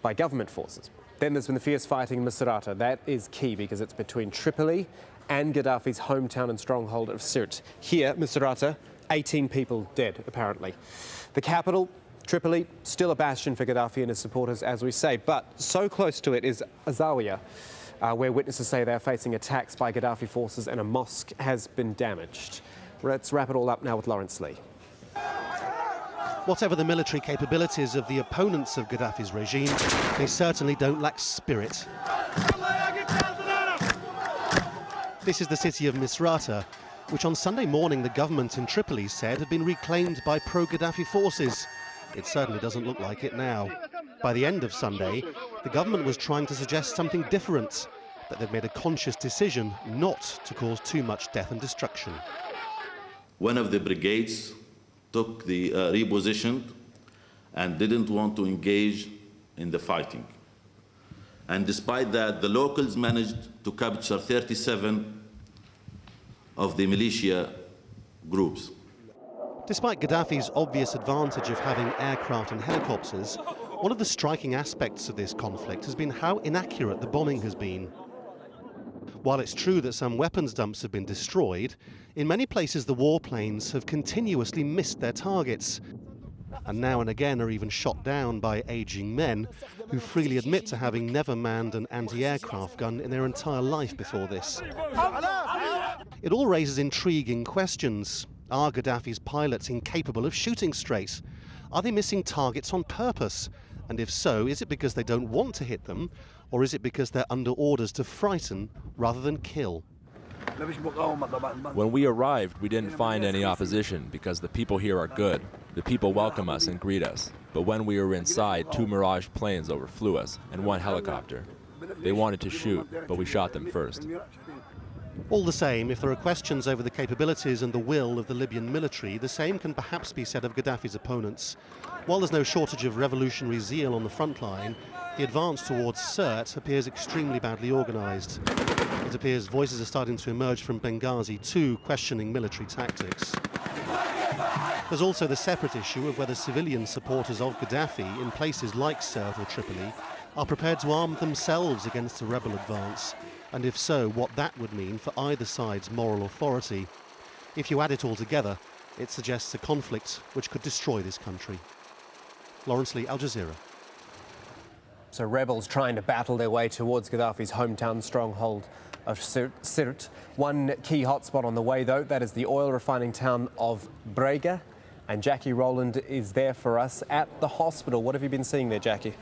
by government forces. Then there's been the fierce fighting in Misrata. That is key because it's between Tripoli and Gaddafi's hometown and stronghold of Sirte. Here, Misrata, 18 people dead, apparently. The capital, Tripoli, still a bastion for Gaddafi and his supporters, as we say, but so close to it is AlJazeera, where witnesses say they're facing attacks by Gaddafi forces and a mosque has been damaged. Let's wrap it all up now with Lawrence Lee. Whatever the military capabilities of the opponents of Gaddafi's regime, they certainly don't lack spirit. This is the city of Misrata, which on Sunday morning the government in Tripoli said had been reclaimed by pro-Gaddafi forces. It certainly doesn't look like it now. By the end of Sunday, the government was trying to suggest something different, that they'd made a conscious decision not to cause too much death and destruction. One of the brigades took the repositioned and didn't want to engage in the fighting. And despite that, the locals managed to capture 37 of the militia groups. Despite Gaddafi's obvious advantage of having aircraft and helicopters, one of the striking aspects of this conflict has been how inaccurate the bombing has been. While it's true that some weapons dumps have been destroyed, in many places the warplanes have continuously missed their targets, and now and again are even shot down by aging men who freely admit to having never manned an anti-aircraft gun in their entire life before this. It all raises intriguing questions. Are Gaddafi's pilots incapable of shooting straight? Are they missing targets on purpose? And if so, is it because they don't want to hit them, or is it because they're under orders to frighten rather than kill? When we arrived, we didn't find any opposition because the people here are good. The people welcome us and greet us. But when we were inside, 2 Mirage planes overflew us and 1 helicopter. They wanted to shoot, but we shot them first. All the same, if there are questions over the capabilities and the will of the Libyan military, the same can perhaps be said of Gaddafi's opponents. While there's no shortage of revolutionary zeal on the front line, the advance towards Sirte appears extremely badly organised. It appears voices are starting to emerge from Benghazi too, questioning military tactics. There's also the separate issue of whether civilian supporters of Gaddafi in places like Sirte or Tripoli are prepared to arm themselves against a rebel advance, and if so, what that would mean for either side's moral authority. If you add it all together, it suggests a conflict which could destroy this country. Lawrence Lee, AlJazeera. So rebels trying to battle their way towards Gaddafi's hometown stronghold of Sirte. One key hotspot on the way, though, that is the oil refining town of Brega. And Jackie Rowland is there for us at the hospital. What have you been seeing there, Jackie?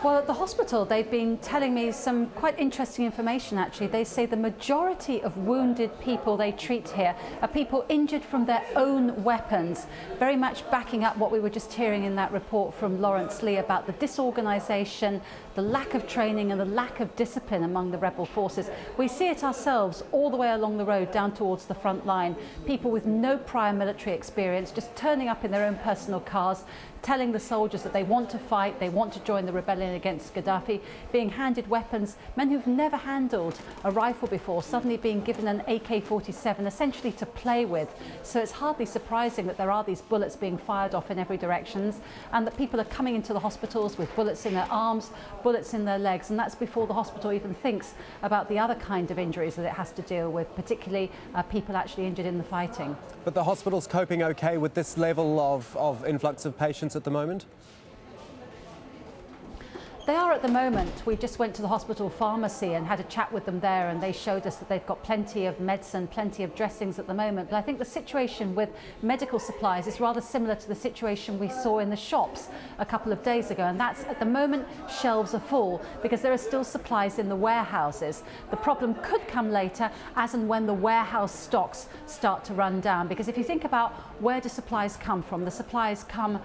Well, at the hospital, they've been telling me some quite interesting information, actually. They say the majority of wounded people they treat here are people injured from their own weapons, very much backing up what we were just hearing in that report from Lawrence Lee about the disorganisation, the lack of training and the lack of discipline among the rebel forces. We see it ourselves all the way along the road down towards the front line. People with no prior military experience just turning up in their own personal cars, telling the soldiers that they want to fight, they want to join the rebellion against Gaddafi, being handed weapons, men who've never handled a rifle before, suddenly being given an AK-47 essentially to play with. So it's hardly surprising that there are these bullets being fired off in every direction, and that people are coming into the hospitals with bullets in their arms, bullets in their legs, and that's before the hospital even thinks about the other kind of injuries that it has to deal with, particularly people actually injured in the fighting. But the hospital's coping okay with this level of influx of patients at the moment? They are at the moment. We just went to the hospital pharmacy and had a chat with them there, and they showed us that they've got plenty of medicine, plenty of dressings at the moment. But I think the situation with medical supplies is rather similar to the situation we saw in the shops a couple of days ago, and that's at the moment shelves are full because there are still supplies in the warehouses. The problem could come later as and when the warehouse stocks start to run down, because if you think about where do supplies come from, the supplies come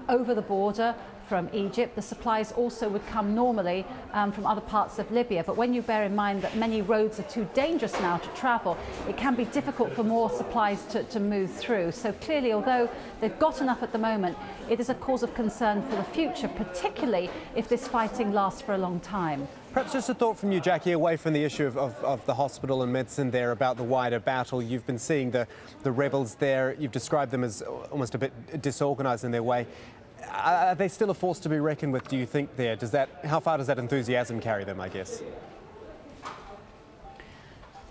over the border from Egypt. The supplies also would come normally from other parts of Libya, but when you bear in mind that many roads are too dangerous now to travel, it can be difficult for more supplies to move through. So clearly, although they've got enough at the moment, it is a cause of concern for the future, particularly if this fighting lasts for a long time. Perhaps just a thought from you, Jackie, away from the issue of the hospital and medicine there, about the wider battle. You've been seeing the rebels there. You've described them as almost a bit disorganised in their way. Are they still a force to be reckoned with, do you think, there? How far does that enthusiasm carry them, I guess?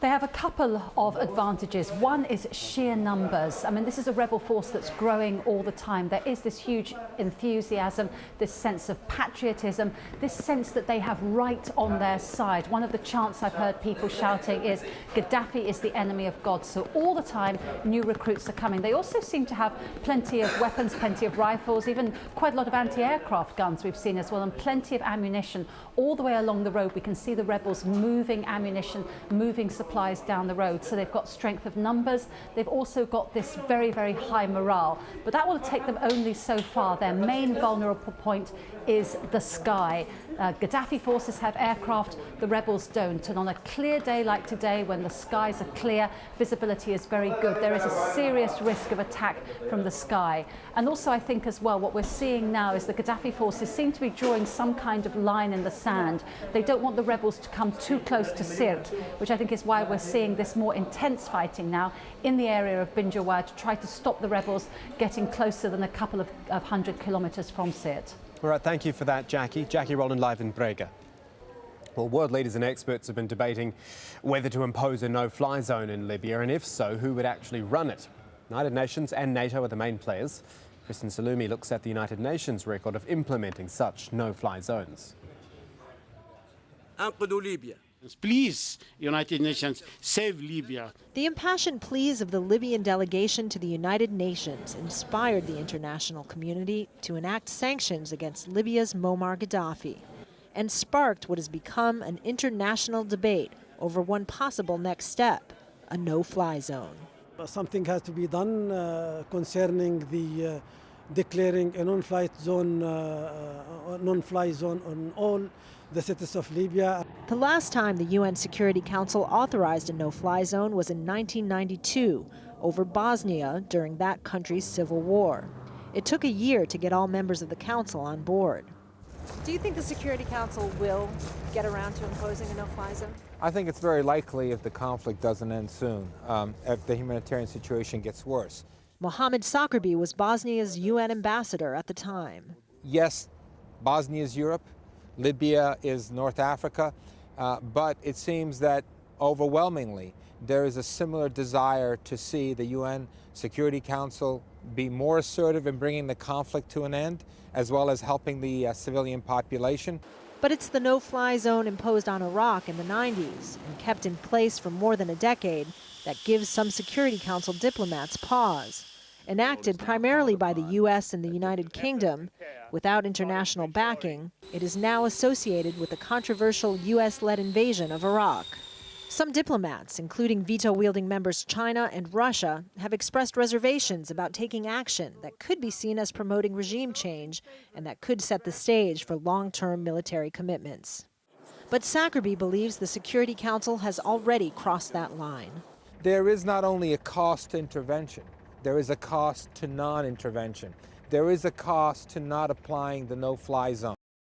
They have a couple of advantages. One is sheer numbers. I mean, this is a rebel force that's growing all the time. There is this huge enthusiasm, this sense of patriotism, this sense that they have right on their side. One of the chants I've heard people shouting is, Gaddafi is the enemy of God. So all the time, new recruits are coming. They also seem to have plenty of weapons, plenty of rifles, even quite a lot of anti-aircraft guns we've seen as well, and plenty of ammunition. All the way along the road, we can see the rebels moving ammunition, moving supplies down the road. So they've got strength of numbers. They've also got this very, very high morale. But that will take them only so far. Their main vulnerable point is the sky. Gaddafi forces have aircraft, the rebels don't. And on a clear day like today, when the skies are clear, visibility is very good. There is a serious risk of attack from the sky. And also, I think as well, what we're seeing now is the Gaddafi forces seem to be drawing some kind of line in the sand. They don't want the rebels to come too close to Sirte, which I think is why we're seeing this more intense fighting now in the area of Bin Jawad to try to stop the rebels getting closer than a couple of 100 kilometres from Sirte. All right, thank you for that, Jackie. Jackie Rowland live in Brega. Well, world leaders and experts have been debating whether to impose a no-fly zone in Libya, and if so, who would actually run it. United Nations and NATO are the main players. Kristen Salumi looks at the United Nations record of implementing such no-fly zones. Please, United Nations, save Libya. The impassioned pleas of the Libyan delegation to the United Nations inspired the international community to enact sanctions against Libya's Muammar Gaddafi and sparked what has become an international debate over one possible next step, a no-fly zone. Something has to be done concerning the declaring a non-fly zone on all the cities of Libya. The last time the UN Security Council authorized a no-fly zone was in 1992 over Bosnia during that country's civil war. It took a year to get all members of the council on board. Do you think the Security Council will get around to imposing a no-fly zone? I think it's very likely if the conflict doesn't end soon, if the humanitarian situation gets worse. Mohammed Sakrbi was Bosnia's UN ambassador at the time. Yes, Bosnia is Europe, Libya is North Africa, but it seems that overwhelmingly there is a similar desire to see the UN Security Council be more assertive in bringing the conflict to an end, as well as helping the civilian population. But it's the no-fly zone imposed on Iraq in the 90s and kept in place for more than a decade that gives some Security Council diplomats pause. Enacted primarily by the U.S. and the United Kingdom, without international backing, it is now associated with the controversial U.S.-led invasion of Iraq. Some diplomats, including veto-wielding members China and Russia, have expressed reservations about taking action that could be seen as promoting regime change and that could set the stage for long-term military commitments. But Sakrbi believes the Security Council has already crossed that line. There is not only a cost to intervention, there is a cost to non-intervention. There is a cost to not applying the no-fly zone.